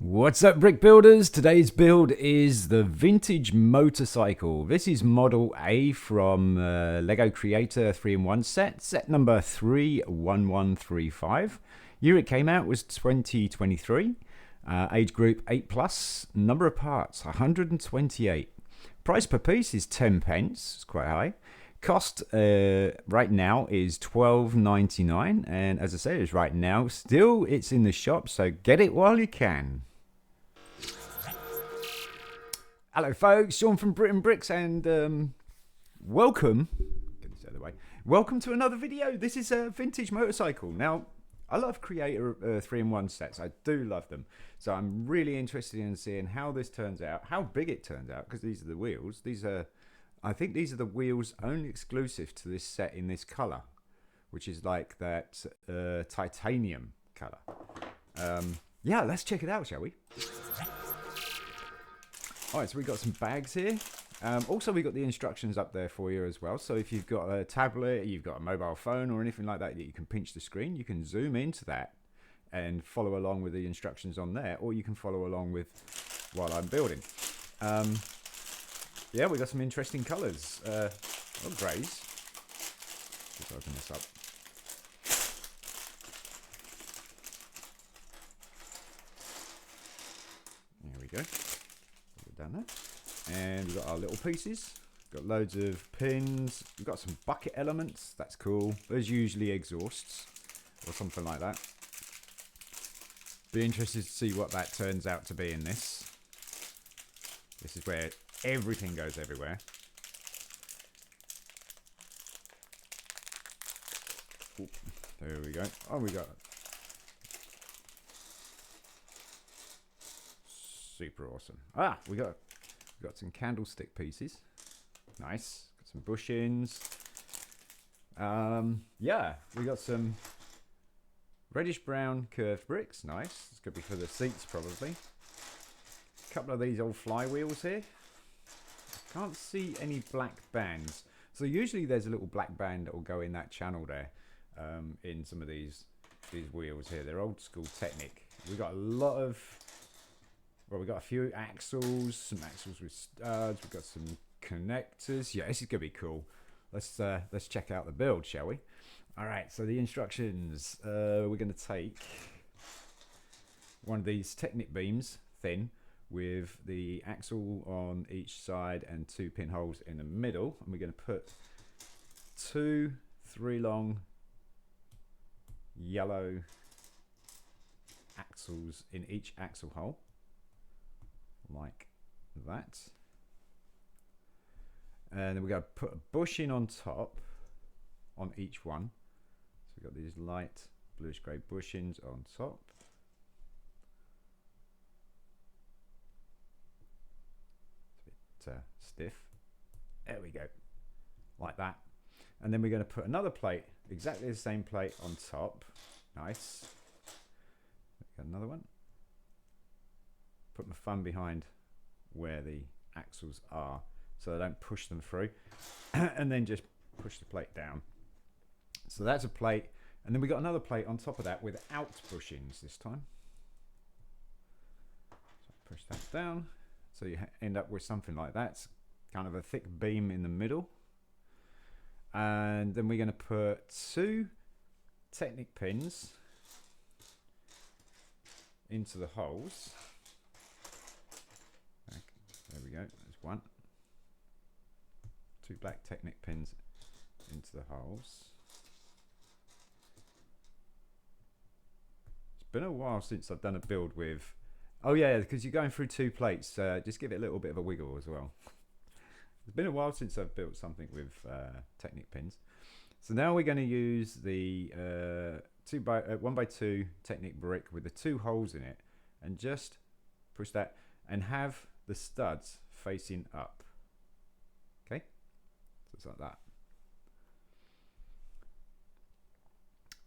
What's up, brick builders? Today's build is the vintage motorcycle. This is model A from Lego Creator 3-in-1 set number 31135. Year it came out was 2023. Age group 8+. Number of parts 128. Price per piece is 10 pence. It's quite high. Cost right now is $12.99, and as I said, it's right now. Still, it's in the shop, so get it while you can. Hello, folks. Sean from BRIT'N Bricks, and welcome. Get this out of the way. Welcome to another video. This is a vintage motorcycle. Now, I love Creator 3-in-1 sets. I do love them. So I'm really interested in seeing how this turns out, how big it turns out, because these are the wheels. I think these are the wheels only exclusive to this set in this color, which is like that titanium color. Yeah, let's check it out, shall we? All right, so we've got some bags here. Also, we've got the instructions up there for you as well. So if you've got a tablet, you've got a mobile phone or anything like that, that you can pinch the screen, you can zoom into that and follow along with the instructions on there, or you can follow along with while I'm building. Yeah, we got some interesting colours. Greys. Let's open this up. There we go. Put it down there. And we've got our little pieces. Got loads of pins. We've got some bucket elements. That's cool. There's usually exhausts or something like that. Be interested to see what that turns out to be in this. This is where everything goes everywhere. Ooh, there we go. Oh, we got super awesome. We got some candlestick pieces. Nice. Got some bushings. Yeah, we got some reddish brown curved bricks. Nice. It's gonna be for the seats probably. A couple of these old flywheels here. Can't see any black bands. So usually there's a little black band that will go in that channel there, in some of these wheels here. They're old school Technic. We've got a lot of, well, we've got a few axles, some axles with studs. We've got some connectors. Yeah, this is gonna be cool. Let's check out the build, shall we? All right. So the instructions. We're gonna take one of these Technic beams, thin, with the axle on each side and 2 pinholes in the middle, and we're going to put 2 3-long yellow axles in each axle hole, like that. And then we're going to put a bushing on top on each one. So we've got these light bluish grey bushings on top. Stiff. There we go, like that. And then we're going to put another plate, exactly the same plate on top. Nice. Got another one. Put my thumb behind where the axles are so I don't push them through, and then just push the plate down. So that's a plate, and then we got another plate on top of that without bushings this time. So push that down. So you end up with something like that. It's kind of a thick beam in the middle. And then we're going to put 2 Technic pins into the holes. There we go. There's one. 2 black Technic pins into the holes. It's been a while since I've done a build with... Oh yeah, because you're going through 2 plates. Just give it a little bit of a wiggle as well. It's been a while since I've built something with Technic pins. So now we're going to use the 1x2 Technic brick with the 2 holes in it, and just push that and have the studs facing up. Okay, so it's like that.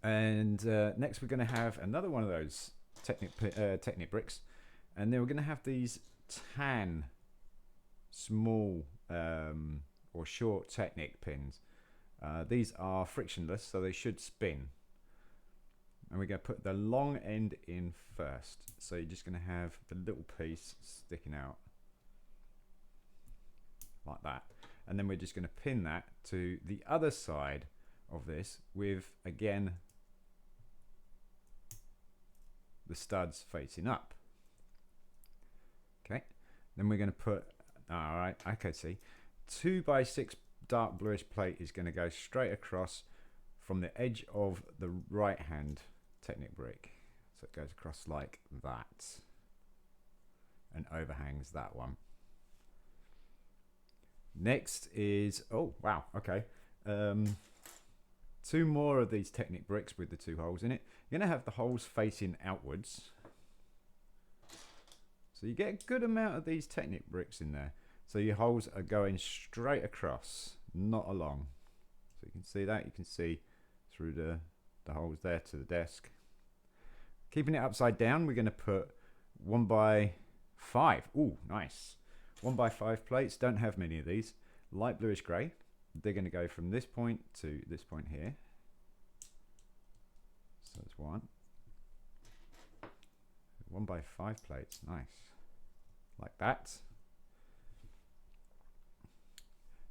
And next we're going to have another one of those Technic bricks. And then we're going to have these tan small or short Technic pins. These are frictionless, so they should spin. and we're going to put the long end in first. So you're just going to have the little piece sticking out like that, and then we're just going to pin that to the other side of this with, again, the studs facing up. Okay, then we're going to put, all right, I can see 2x6 dark bluish plate is going to go straight across from the edge of the right hand Technic brick, so it goes across like that and overhangs that one. Next is, oh wow, okay, 2 more of these Technic bricks with the 2 holes in it. You're going to have the holes facing outwards, so you get a good amount of these Technic bricks in there. So your holes are going straight across, not along. So you can see that. You can see through the holes there to the desk. Keeping it upside down, we're going to put 1x5. Ooh, nice. 1x5 plates. Don't have many of these. Light bluish grey. They're going to go from this point to this point here. So that's 1x5 plates. Nice. Like that.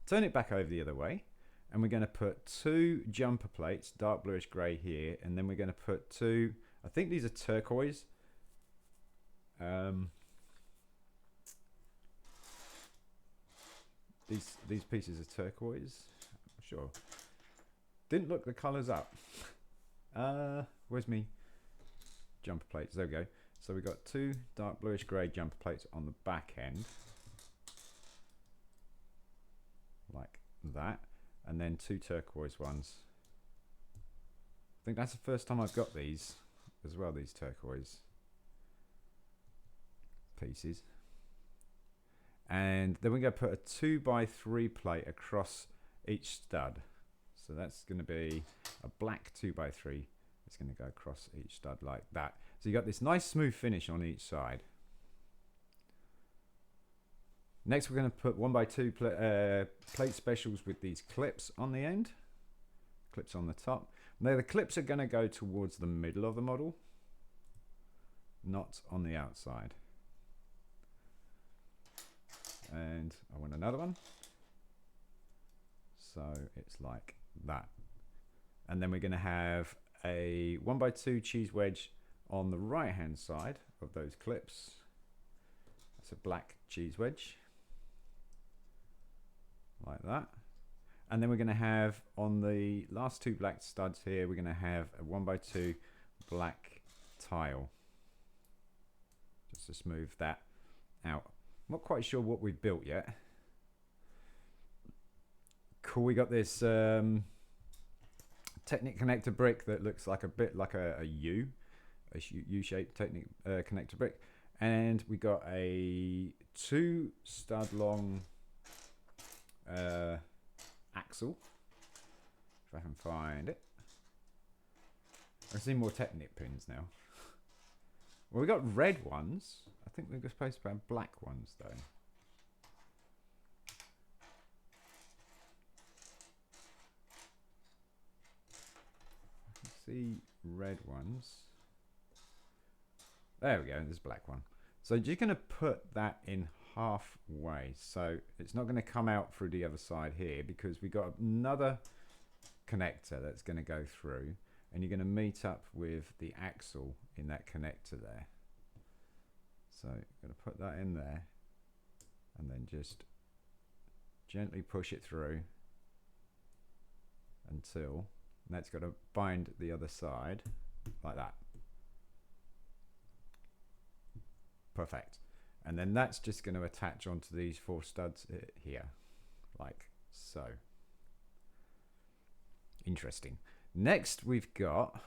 Turn it back over the other way, and we're going to put 2 jumper plates, dark bluish grey here, and then we're going to put 2, I think these are turquoise. These pieces are turquoise. I'm sure. Didn't look the colours up. Where's me jumper plates? There we go. So we've got 2 dark bluish grey jumper plates on the back end. Like that, and then 2 turquoise ones. I think that's the first time I've got these as well, these turquoise pieces. And then we're going to put a 2x3 plate across each stud. So that's going to be a black 2x3. It's going to go across each stud like that. So you got this nice smooth finish on each side. Next, we're going to put 1x2 plate specials with these clips on the end, clips on the top. Now the clips are going to go towards the middle of the model, not on the outside. And I want another one. So it's like that. And then we're going to have a 1x2 cheese wedge on the right hand side of those clips. That's a black cheese wedge. Like that. And then we're going to have on the last 2 black studs here, we're going to have a 1x2 black tile, just to smooth that out. I'm not quite sure what we've built yet. Cool, we got this Technic connector brick that looks like a bit like a U-shaped Technic connector brick, and we got a 2 stud long axle, if I can find it. I see more Technic pins now. Well, we got red ones. I think we're supposed to have black ones though. I can see red ones. There we go, there's a black one. So you're going to put that in halfway, so it's not going to come out through the other side here, because we got another connector that's going to go through, and you're going to meet up with the axle in that connector there. So I'm going to put that in there and then just gently push it through until that's got to bind the other side like that. Perfect. And then that's just going to attach onto these 4 studs here, like so. Interesting. Next we've got,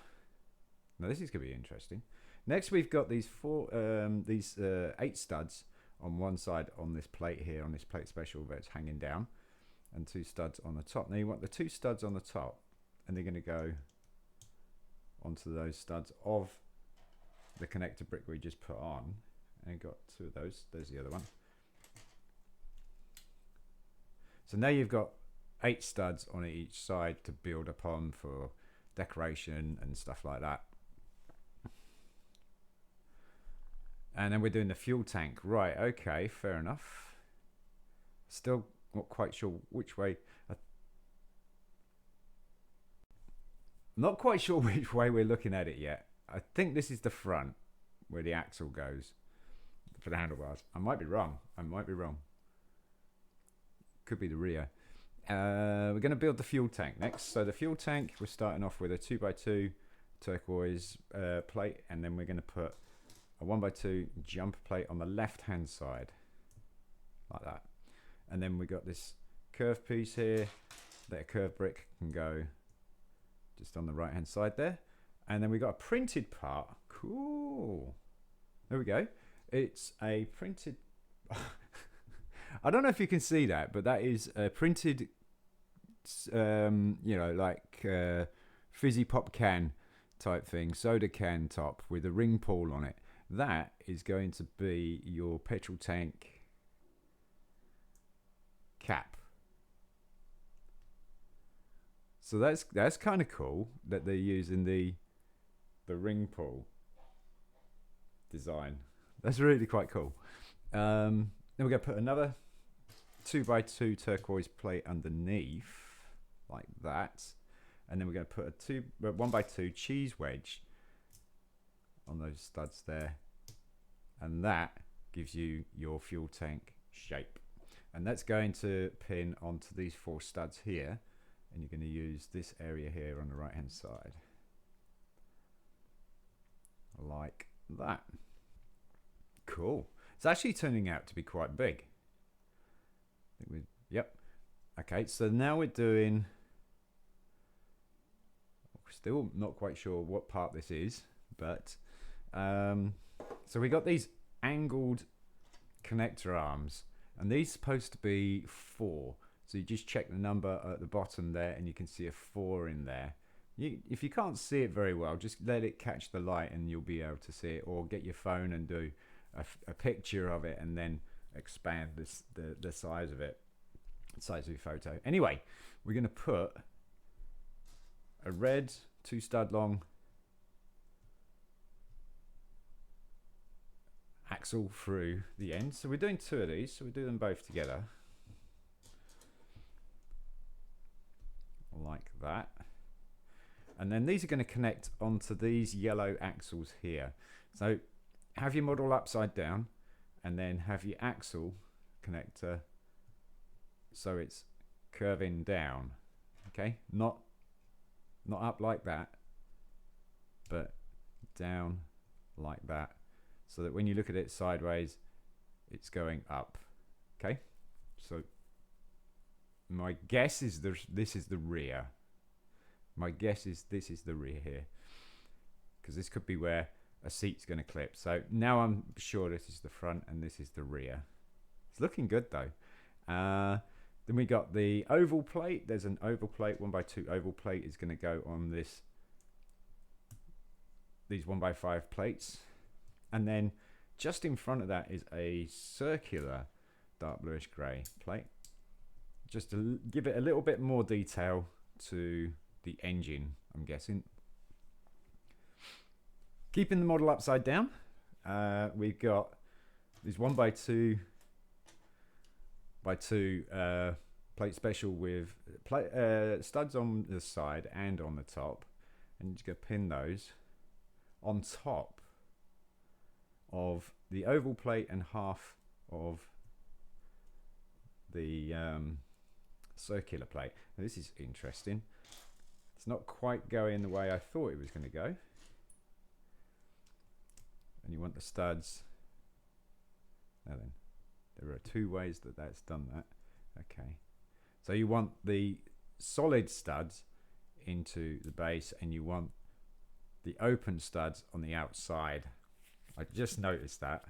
now this is going to be interesting. Next we've got these 8 studs on one side on this plate here, on this plate special that's hanging down, and 2 studs on the top. Now you want the 2 studs on the top, and they're going to go onto those studs of the connector brick we just put on. And got 2 of those. There's the other one. So now you've got 8 studs on each side to build upon for decoration and stuff like that. And then we're doing the fuel tank. Right, okay, fair enough. Still not quite sure which way. Not quite sure which way we're looking at it yet. I think this is the front where the axle goes for the handlebars. I might be wrong. Could be the rear. We're going to build the fuel tank next. So the fuel tank, we're starting off with a 2x2 turquoise plate, and then we're going to put a 1x2 jumper plate on the left hand side, like that. And then we got this curved piece here that a curved brick can go just on the right hand side there. And then we got a printed part. Cool. There we go. It's a printed I don't know if you can see that, but that is a printed you know, like fizzy pop can type thing, soda can top with a ring pull on it. That is going to be your petrol tank cap. So that's kind of cool that they're using the ring pull design. That's really quite cool. Then we're going to put another 2x2 turquoise plate underneath, like that. And then we're going to put a 1x2 cheese wedge on those studs there. And that gives you your fuel tank shape. And that's going to pin onto these 4 studs here. And you're going to use this area here on the right hand side. Like that. Cool. It's actually turning out to be quite big. Yep. Okay, so now we're doing, still not quite sure what part this is, but so we got these angled connector arms, and these are supposed to be 4. So you just check the number at the bottom there, and you can see a 4 in there. If you can't see it very well, just let it catch the light and you'll be able to see it, or get your phone and do a picture of it and then expand the size of it, size of your photo. Anyway, we're going to put a red 2 stud long axle through the end. So we're doing 2 of these, so we'll do them both together like that. And then these are going to connect onto these yellow axles here. So have your model upside down, and then have your axle connector so it's curving down. Okay, not up like that, but down like that, so that when you look at it sideways, it's going up. Okay, so my guess is this is the rear. My guess is this is the rear here, because this could be where a seat's going to clip. So now I'm sure this is the front and this is the rear. It's looking good though. Then we got the oval plate. There's an oval plate, 1x2 oval plate is going to go on these 1x5 plates. And then just in front of that is a circular dark bluish grey plate, just to give it a little bit more detail to the engine, I'm guessing. Keeping the model upside down, we've got these 1x2 plate special with studs on the side and on the top, and you're just going to pin those on top of the oval plate and half of the circular plate. Now, this is interesting. It's not quite going the way I thought it was going to go. And you want the studs. Now then, there are 2 ways that that's done that. Okay, so you want the solid studs into the base, and you want the open studs on the outside. I just noticed that.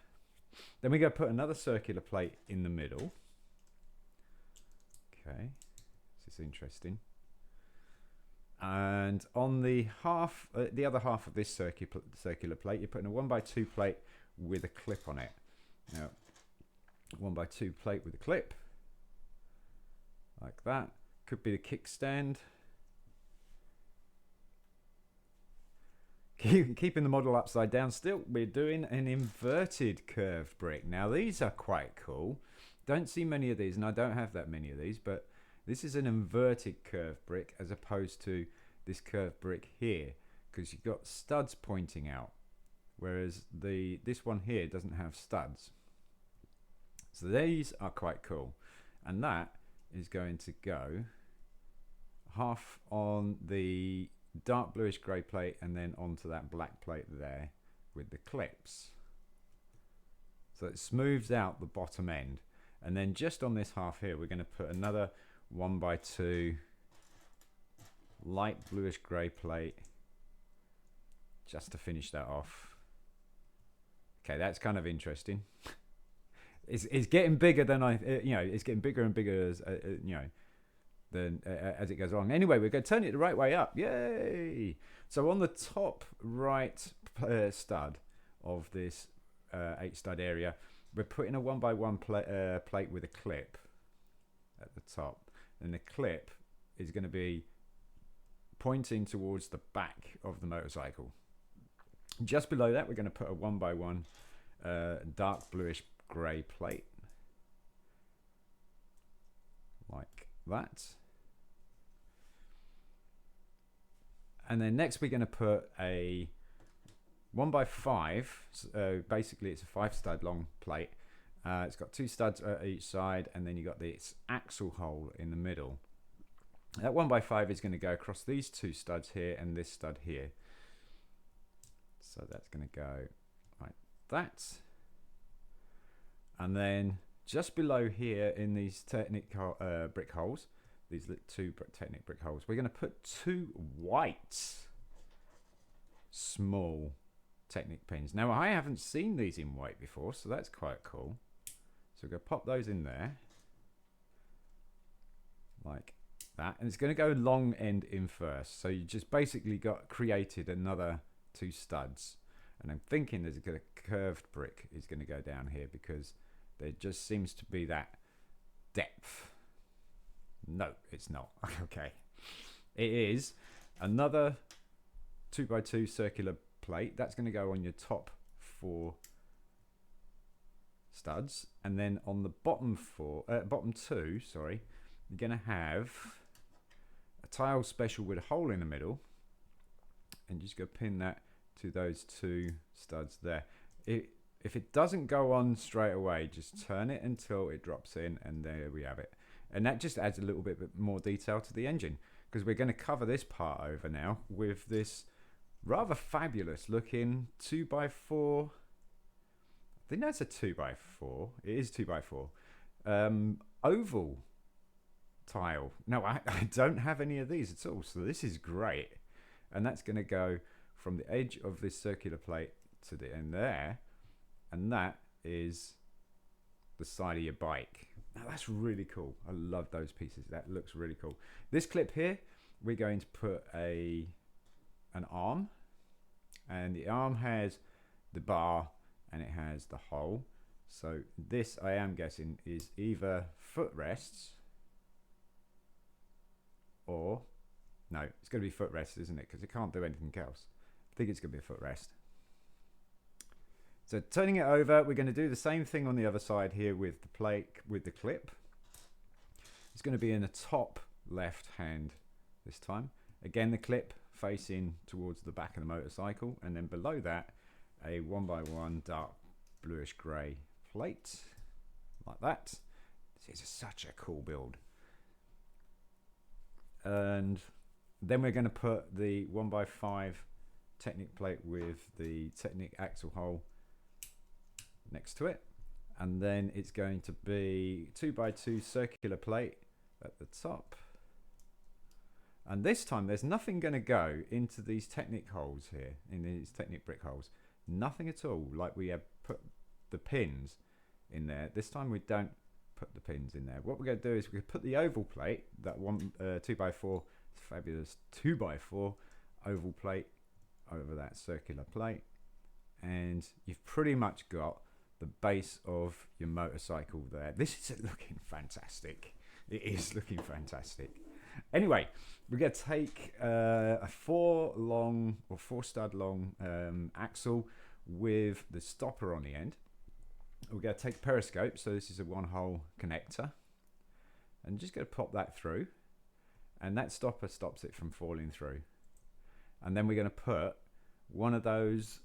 Then we're going to put another circular plate in the middle. Okay, this is interesting. And on the other half of this circular plate, you're putting a 1x2 plate with a clip on it. Now, 1x2 plate with a clip, like that. Could be the kickstand. Keeping the model upside down still, we're doing an inverted curved brick. Now these are quite cool. Don't see many of these, and I don't have that many of these, but this is an inverted curved brick as opposed to this curved brick here, because you've got studs pointing out, whereas this one here doesn't have studs. So these are quite cool, and that is going to go half on the dark bluish grey plate and then onto that black plate there with the clips. So it smooths out the bottom end, and then just on this half here we're going to put another 1x2 light bluish grey plate just to finish that off. Okay, that's kind of interesting. It's getting bigger than it's getting bigger and bigger as as it goes along. Anyway, we're going to turn it the right way up. Yay! So on the top right stud of this 8 stud area, we're putting a 1x1 plate with a clip at the top, and the clip is going to be pointing towards the back of the motorcycle. Just below that, we're going to put a 1x1 dark bluish grey plate like that. And then next we're going to put a 1x5, basically it's a 5 stud long plate. It's got 2 studs at each side, and then you got this axle hole in the middle. That 1x5 is going to go across these 2 studs here and this stud here. So that's going to go like that. And then just below here in these Technic brick holes, these 2 Technic brick holes, we're going to put 2 white small Technic pins. Now I haven't seen these in white before, so that's quite cool. So we're going to pop those in there like that, and it's going to go long end in first. So you just basically created another 2 studs, and I'm thinking there's a curved brick is going to go down here because there just seems to be that depth. No, it's not. Okay, it is another 2x2 circular plate that's going to go on your top 4 studs, and then on the bottom 2, sorry, you're going to have a tile special with a hole in the middle, and just go pin that to those 2 studs there. If it doesn't go on straight away, just turn it until it drops in, and there we have it. And that just adds a little bit more detail to the engine, because we're going to cover this part over now with this rather fabulous looking 2x4. I think that's a 2x4. It is 2x4 oval tile. No, I don't have any of these at all, so this is great. And that's going to go from the edge of this circular plate to the end there, and that is the side of your bike. Now that's really cool. I love those pieces. That looks really cool. This clip here, we're going to put an arm, and the arm has the bar and it has the hole. So this, I am guessing, is either footrests or no, it's going to be footrest, isn't it? Because it can't do anything else. I think it's going to be a footrest. So turning it over, we're going to do the same thing on the other side here with the plate, with the clip. It's going to be in the top left hand this time. Again, the clip facing towards the back of the motorcycle, and then below that, a 1x1 dark bluish grey plate like that. This is such a cool build. And then we're going to put the 1x5 Technic plate with the Technic axle hole next to it, and then it's going to be 2x2 circular plate at the top, and this time there's nothing going to go into these Technic holes here, in these Technic brick holes, nothing at all, like we have put the pins in there. This time we don't put the pins in there. What we're going to do is we put the oval plate, that one 2x4 fabulous 2x4 oval plate over that circular plate, and you've pretty much got the base of your motorcycle there. This is looking fantastic. It is looking fantastic. Anyway, we're going to take a 4 stud long axle with the stopper on the end. We're going to take periscope, so this is a 1-hole connector, and just going to pop that through, and that stopper stops it from falling through. And then we're going to put one of those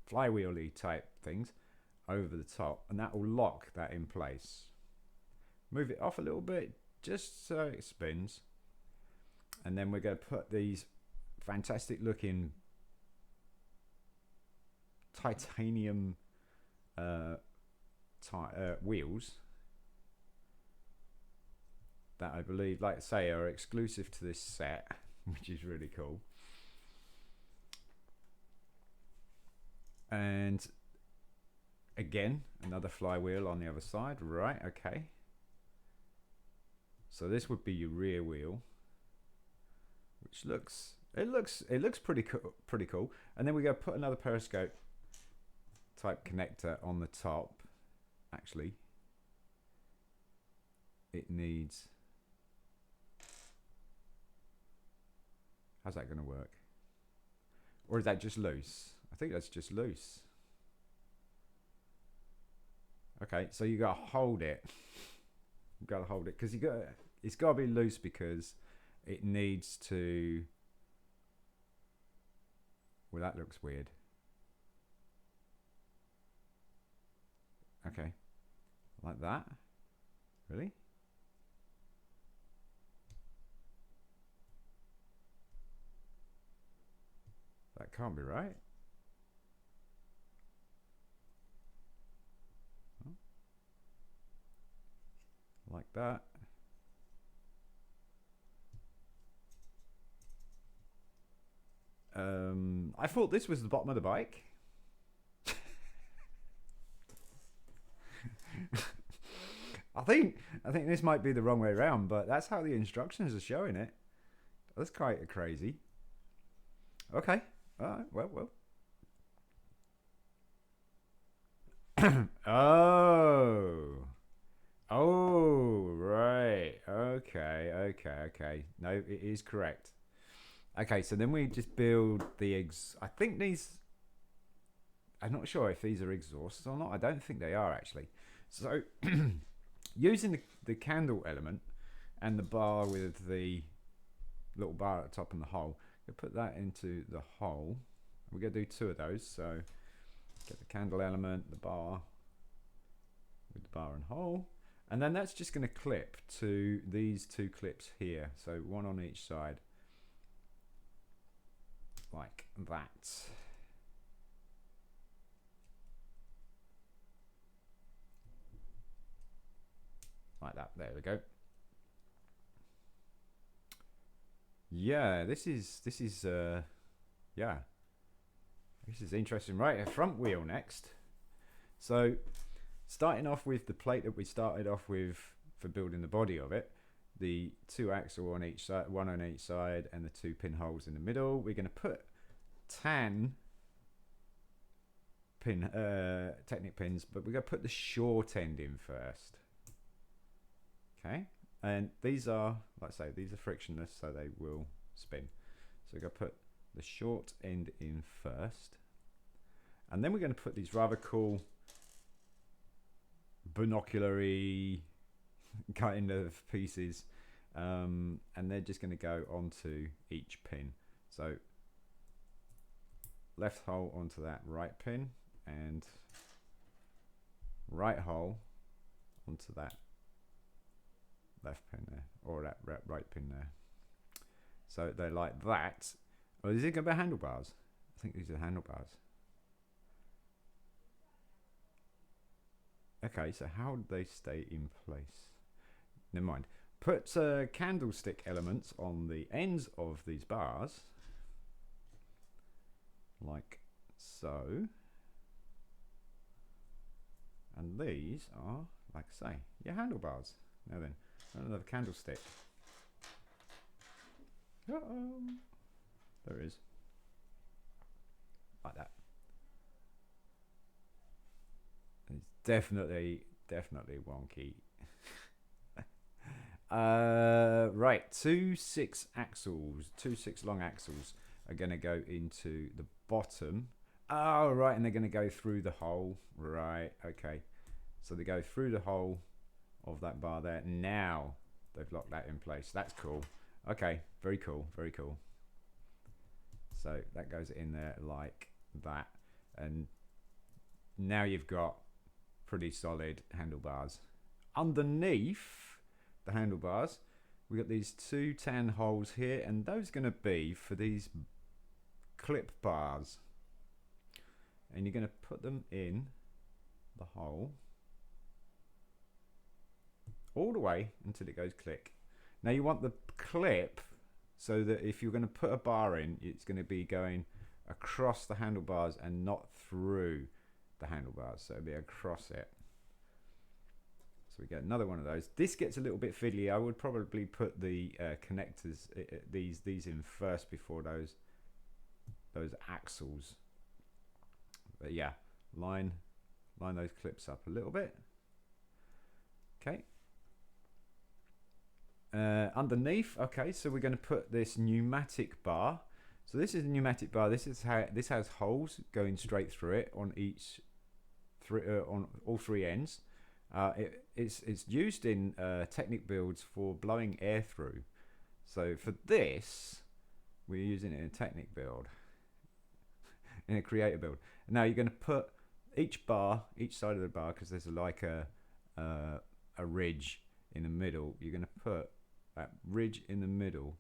flywheely type things over the top, and that will lock that in place. Move it off a little bit just so it spins, and then we're going to put these fantastic looking titanium wheels that I believe, like I say, are exclusive to this set, which is really cool. And again, another flywheel on the other side. Right, okay. So this would be your rear wheel, which looks pretty cool. And then we go put another periscope type connector on the top. Actually, it needs. How's that going to work? Or is that just loose? I think that's just loose. Okay, so you got to hold it. You've got to hold it because it's got to be loose because it needs to. Well, that looks weird. Okay, like that. Really? That can't be right. Like that. I thought this was the bottom of the bike. I think this might be the wrong way around, but that's how the instructions are showing it. That's quite crazy. Okay. All right. Well. Oh, right. Okay. No, it is correct. Okay, so then we just build the I think these. I'm not sure if these are exhausts or not. I don't think they are actually. So, using the candle element and the bar with the little bar at the top and the hole, we'll put that into the hole. We're going to do 2 of those. So, get the candle element, the bar with the bar and hole. And then that's just going to clip to these 2 clips here. So, one on each side. Like that. Like that. There we go. Yeah, this is yeah. This is interesting. Right, a front wheel next. So, starting off with the plate that we started off with for building the body of it, the 2 axle on each side, 1 on each side, and the 2 pinholes in the middle. We're going to put tan pin Technic pins, but we're going to put the short end in first. Okay, and these are, like I say, these are frictionless, so they will spin. So we're going to put the short end in first, and then we're going to put these rather cool binoculary kind of pieces, and they're just going to go onto each pin. So left hole onto that right pin, and right hole onto that left pin there, or that right pin there. So they're like that. Oh, is it going to be handlebars? I think these are handlebars. Okay, so how do they stay in place? Never mind. Put candlestick elements on the ends of these bars, like so. And these are, like I say, your handlebars. Now then, another candlestick. Uh-oh. There it is. Like that. It's definitely wonky. Right, two 6 long axles are going to go into the bottom. Oh, right, and they're going to go through the hole. Right, okay. So they go through the hole of that bar there. Now they've locked that in place. That's cool. Okay, very cool, very cool. So that goes in there like that. And now you've got pretty solid handlebars. Underneath the handlebars, we got these 2 tan holes here, and those are going to be for these clip bars. And you're going to put them in the hole all the way until it goes click. Now you want the clip so that if you're going to put a bar in, it's going to be going across the handlebars and not through the handlebars. So it'll be across it. So we get another one of those. This gets a little bit fiddly. I would probably put the connectors, these in first before those axles. But yeah, line those clips up a little bit. Okay. Underneath, okay, so we're going to put this pneumatic bar. So this is a pneumatic bar. This has holes going straight through it on on all 3 ends. It's used in Technic builds for blowing air through. So for this, we're using it in a Technic build, in a creator build. Now you're going to put each side of the bar, because there's like a ridge in the middle. You're going to put that ridge in the middle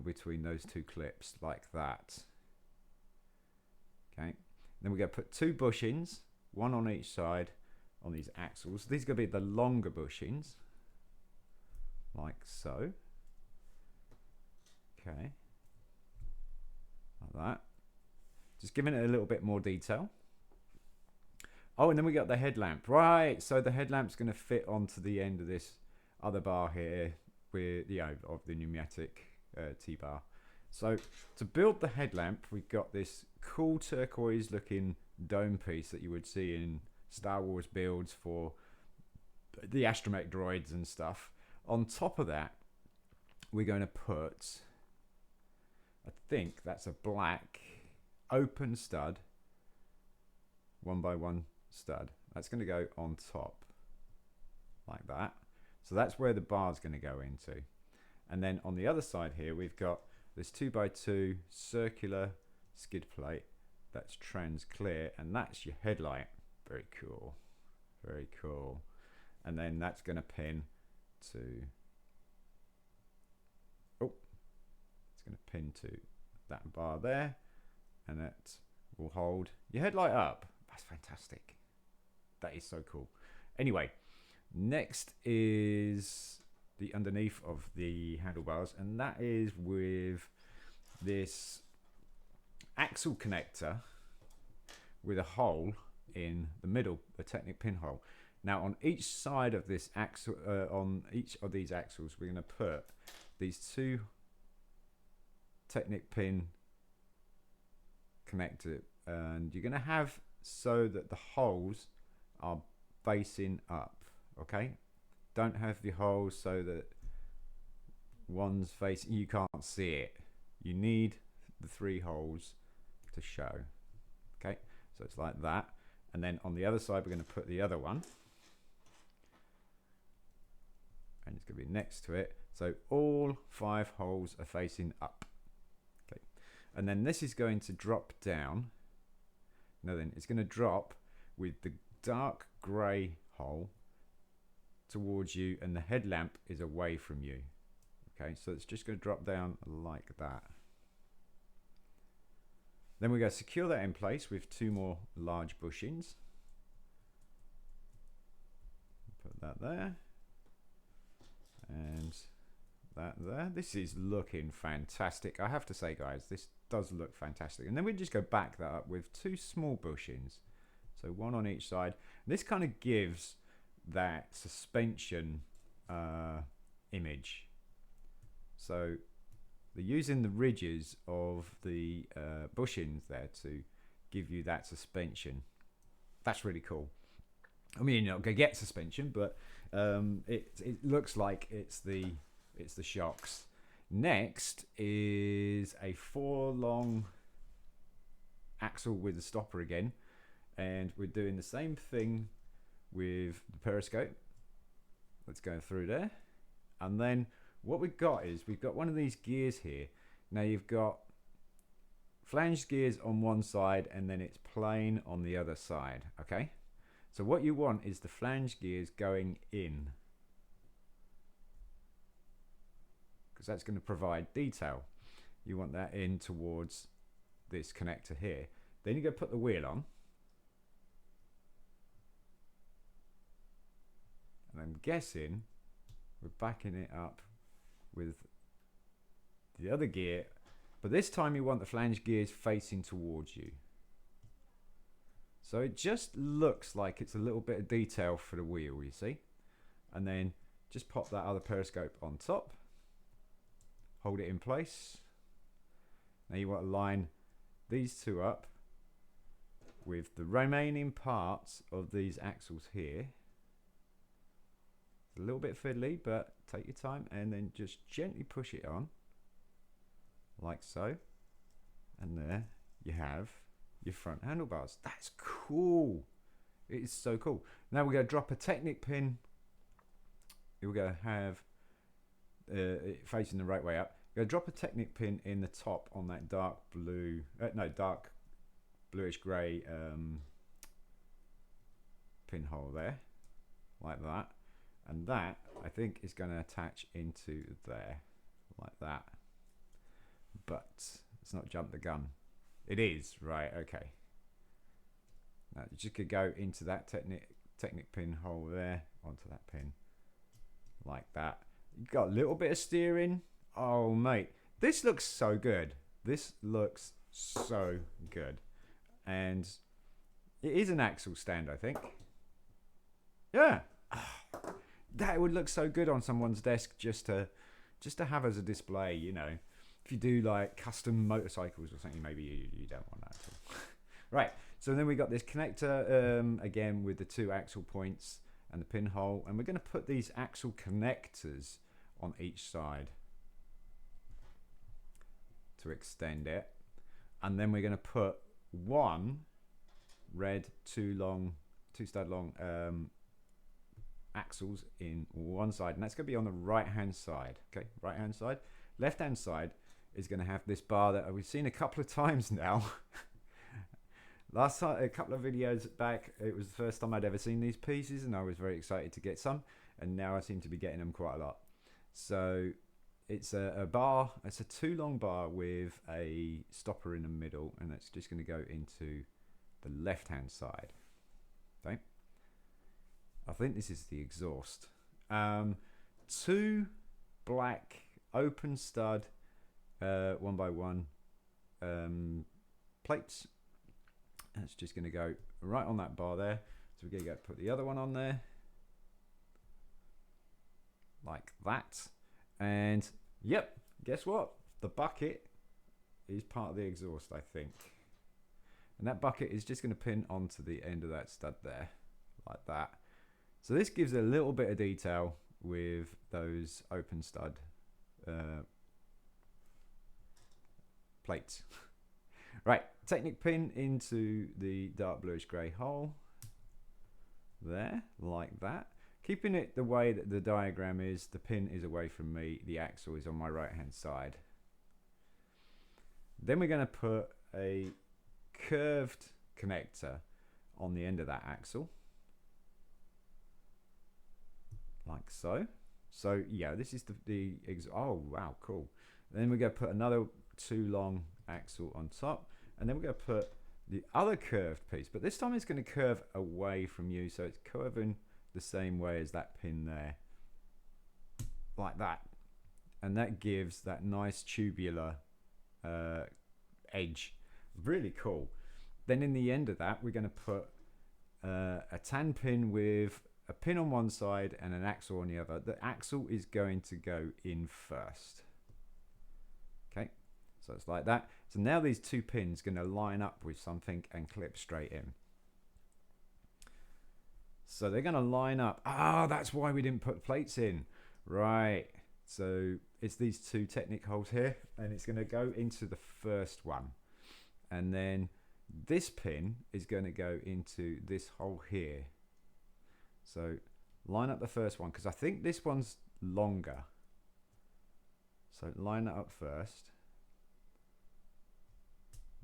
between those 2 clips, like that. Okay. Then we're going to put 2 bushings, 1 on each side, on these axles. These are going to be the longer bushings, like so. Okay, like that. Just giving it a little bit more detail. Oh, and then we got the headlamp. Right, so the headlamp's going to fit onto the end of this other bar here, with of the pneumatic T-bar. So to build the headlamp, we've got this cool turquoise looking dome piece that you would see in Star Wars builds for the astromech droids and stuff. On top of that, we're going to put, I think that's a black open stud, 1x1 stud. That's going to go on top like that. So that's where the bar's going to go into. And then on the other side here, we've got this 2x2 circular skid plate that's trans clear, and that's your headlight. Very cool, very cool. And then that's going to pin to, it's going to pin to that bar there, and that will hold your headlight up. That's fantastic. That is so cool. Anyway, next is the underneath of the handlebars, and that is with this axle connector with a hole in the middle, a Technic pinhole. Now on each side of this axle, on each of these axles, we're going to put these 2 Technic pin connector, and you're going to have so that the holes are facing up. Okay, don't have the holes so that one's facing, you can't see it. You need the 3 holes to show. Okay, so it's like that. And then on the other side, we're going to put the other one, and it's going to be next to it. So all 5 holes are facing up. Okay, and then this is going to drop down. No, then it's going to drop with the dark grey hole towards you, and the headlamp is away from you. Okay, so it's just going to drop down like that. Then we're going to secure that in place with 2 more large bushings. Put that there. And that there. This is looking fantastic. I have to say, guys, this does look fantastic. And then we just go back that up with 2 small bushings. So 1 on each side. This kind of gives that suspension image. So they're using the ridges of the bushings there to give you that suspension. That's really cool. I mean, you're not gonna get suspension, but it looks like it's the shocks. Next is a 4-long axle with a stopper again, and we're doing the same thing with the periscope. Let's go through there, and then what we've got is we've got one of these gears here. Now you've got flanged gears on one side and then it's plain on the other side. Okay, so what you want is the flange gears going in, because that's going to provide detail. You want that in towards this connector here. Then you go put the wheel on, and I'm guessing we're backing it up with the other gear, but this time you want the flange gears facing towards you. So it just looks like it's a little bit of detail for the wheel, you see. And then just pop that other periscope on top, hold it in place. Now you want to line these two up with the remaining parts of these axles here. It's a little bit fiddly, but take your time and then just gently push it on like so, and there you have your front handlebars. That's cool. It is so cool. Now we're going to drop a Technic pin. We're going to have it facing the right way up. We're going to drop a Technic pin in the top on that dark blue, dark bluish grey pinhole there, like that. And that, I think, is going to attach into there, like that. But let's not jump the gun. It is, right, okay. Now you just could go into that Technic pin hole there, onto that pin, like that. You've got a little bit of steering. Oh, mate, this looks so good. This looks so good. And it is an axle stand, I think. Yeah. That would look so good on someone's desk just to have as a display, you know. If you do like custom motorcycles or something, maybe you don't want that at all. Right, so then we got this connector again with the 2 axle points and the pinhole, and we're going to put these axle connectors on each side to extend it, and then we're going to put one red 2 stud long axles in one side, and that's going to be on the right hand side. Okay, right hand side. Left hand side is going to have this bar that we've seen a couple of times now. Last time, a couple of videos back, it was the first time I'd ever seen these pieces, and I was very excited to get some, and now I seem to be getting them quite a lot. So it's a bar, it's a 2 long bar with a stopper in the middle, and it's just going to go into the left hand side. Okay, I think this is the exhaust. 2 black open stud 1x1 plates. And it's just going to go right on that bar there. So we're going to go put the other one on there, like that. And yep, guess what? The bucket is part of the exhaust, I think. And that bucket is just going to pin onto the end of that stud there, like that. So this gives a little bit of detail with those open stud plates. Right, Technic pin into the dark bluish grey hole there, like that. Keeping it the way that the diagram is, the pin is away from me, the axle is on my right hand side. Then we're going to put a curved connector on the end of that axle, like so. So yeah, this is oh wow, cool. Then we're going to put another 2 long axle on top, and then we're going to put the other curved piece, but this time it's going to curve away from you, so it's curving the same way as that pin there, like that, and that gives that nice tubular edge. Really cool. Then in the end of that, we're going to put a tan pin with a pin on one side and an axle on the other. The axle is going to go in first. Okay, so it's like that. So now these 2 pins are going to line up with something and clip straight in. So they're going to line up. Ah, that's why we didn't put plates in. Right. So it's these two Technic holes here, and it's going to go into the first one. And then this pin is going to go into this hole here. So line up the first one, because I think this one's longer. So line it up first.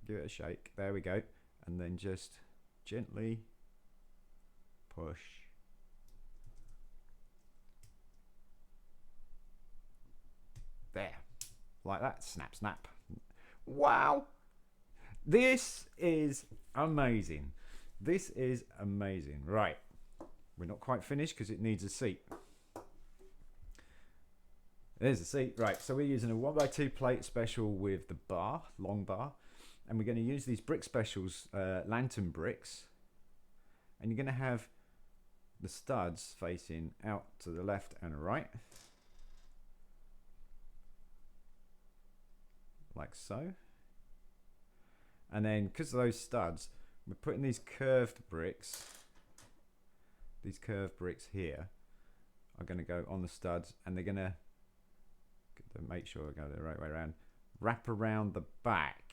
Give it a shake. There we go. And then just gently push. There. Like that. Snap, snap. Wow. This is amazing. This is amazing. Right. We're not quite finished because it needs a seat. There's the seat. Right, so we're using a 1x2 plate special with the bar, long bar. And we're going to use these brick specials, lantern bricks. And you're going to have the studs facing out to the left and right. Like so. And then, because of those studs, we're putting these curved bricks. These curved bricks here are going to go on the studs, and they're going to make sure I go the right way around. Wrap around the back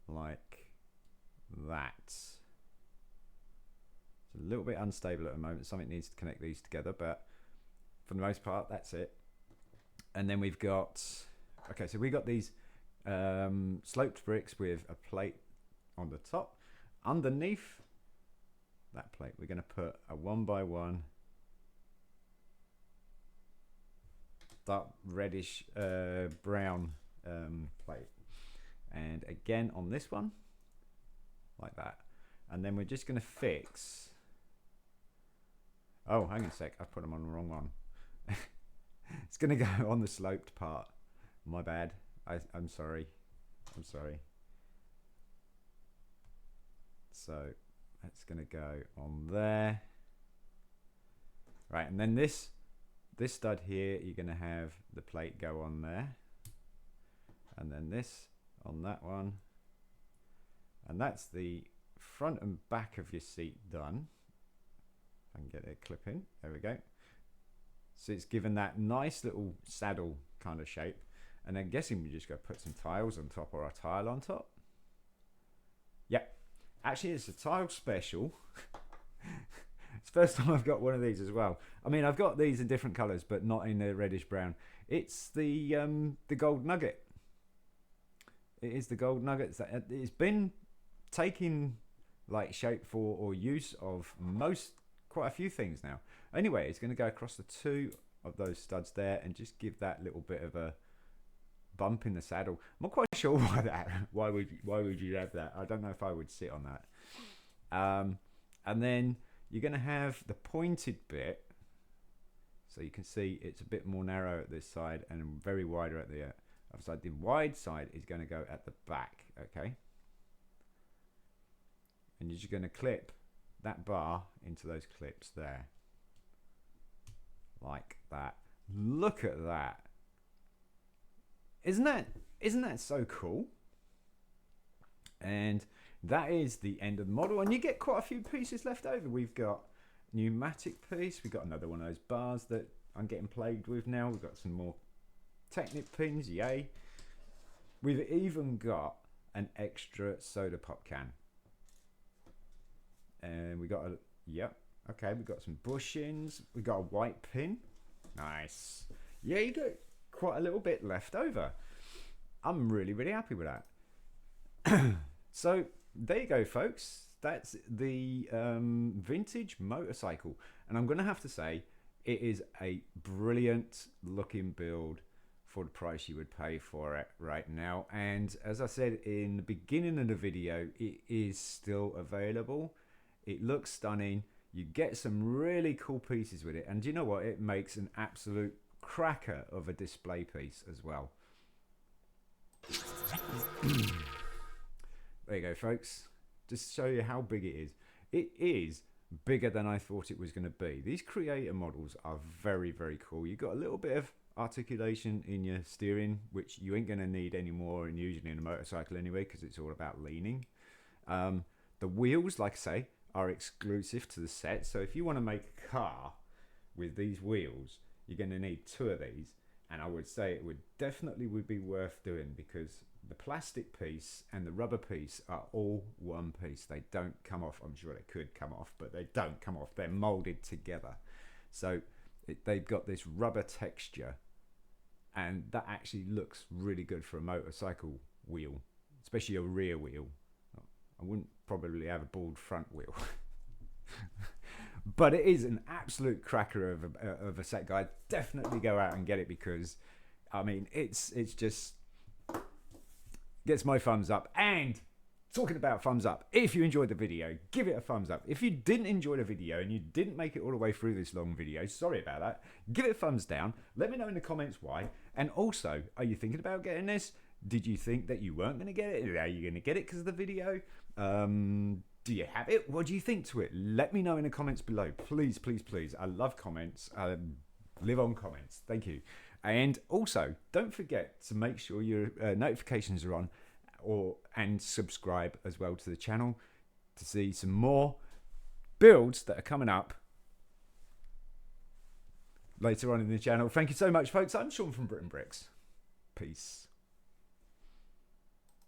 like that. It's a little bit unstable at the moment. Something needs to connect these together, but for the most part, that's it. And then we've got, okay, so we got these sloped bricks with a plate on the top. Underneath that plate, we're going to put a 1x1 dark reddish brown plate, and again on this one like that. And then we're just going to fix, oh hang on a sec, I put them on the wrong one. It's going to go on the sloped part, my bad. I'm sorry. So that's going to go on there. Right, and then this stud here, you're going to have the plate go on there, and then this on that one, and that's the front and back of your seat done. I can get a clip in, there we go. So it's given that nice little saddle kind of shape, and I'm guessing we just go put some tiles on top, or a tile on top. Yep, actually it's a tile special. It's the first time I've got one of these as well. I mean, I've got these in different colours, but not in the reddish brown. It's the gold nugget. It is the gold nuggets. It's been taking like shape for or use of quite a few things now. Anyway, it's going to go across the two of those studs there and just give that little bit of a bump in the saddle. I'm not quite sure why that. Why would you have that? I don't know if I would sit on that. And then you're going to have the pointed bit, so you can see it's a bit more narrow at this side and very wider at the other side. The wide side is going to go at the back, okay? And you're just going to clip that bar into those clips there, like that. Look at that! Isn't that so cool? And that is the end of the model, and you get quite a few pieces left over. We've got pneumatic piece, we've got another one of those bars that I'm getting plagued with now, we've got some more Technic pins, yay. We've even got an extra soda pop can, and we got a, yep, okay, we've got some bushings, we've got a white pin, nice. Yeah, you got quite a little bit left over. I'm really happy with that. So there you go, folks. That's the vintage motorcycle, and I'm gonna have to say it is a brilliant looking build for the price you would pay for it right now. And as I said in the beginning of the video, it is still available. It looks stunning. You get some really cool pieces with it, and you know what, it makes an absolute cracker of a display piece as well. There you go, folks. Just to show you how big it is. It is bigger than I thought it was going to be. These creator models are very cool. You've got a little bit of articulation in your steering, which you ain't going to need anymore, and usually in a motorcycle anyway, because it's all about leaning. The wheels, like I say, are exclusive to the set. So if you want to make a car with these wheels, you're going to need 2 of these, and I would say it would definitely be worth doing, because the plastic piece and the rubber piece are all one piece. They don't come off. I'm sure they could come off, but they don't come off. They're molded together. So they've got this rubber texture, and that actually looks really good for a motorcycle wheel, especially a rear wheel. I wouldn't probably have a bald front wheel. But it is an absolute cracker of a set, guys. Definitely go out and get it, because I mean it's just gets my thumbs up. And talking about thumbs up, if you enjoyed the video, give it a thumbs up. If you didn't enjoy the video and you didn't make it all the way through this long video, sorry about that, give it a thumbs down. Let me know in the comments why. And also, are you thinking about getting this? Did you think that you weren't going to get it? Are you going to get it because of the video? Do you have it? What do you think to it? Let me know in the comments below. Please, please, please. I love comments. Live on comments. Thank you. And also, don't forget to make sure your notifications are on, and subscribe as well to the channel to see some more builds that are coming up later on in the channel. Thank you so much, folks. I'm Sean from BRIT'N Bricks. Peace.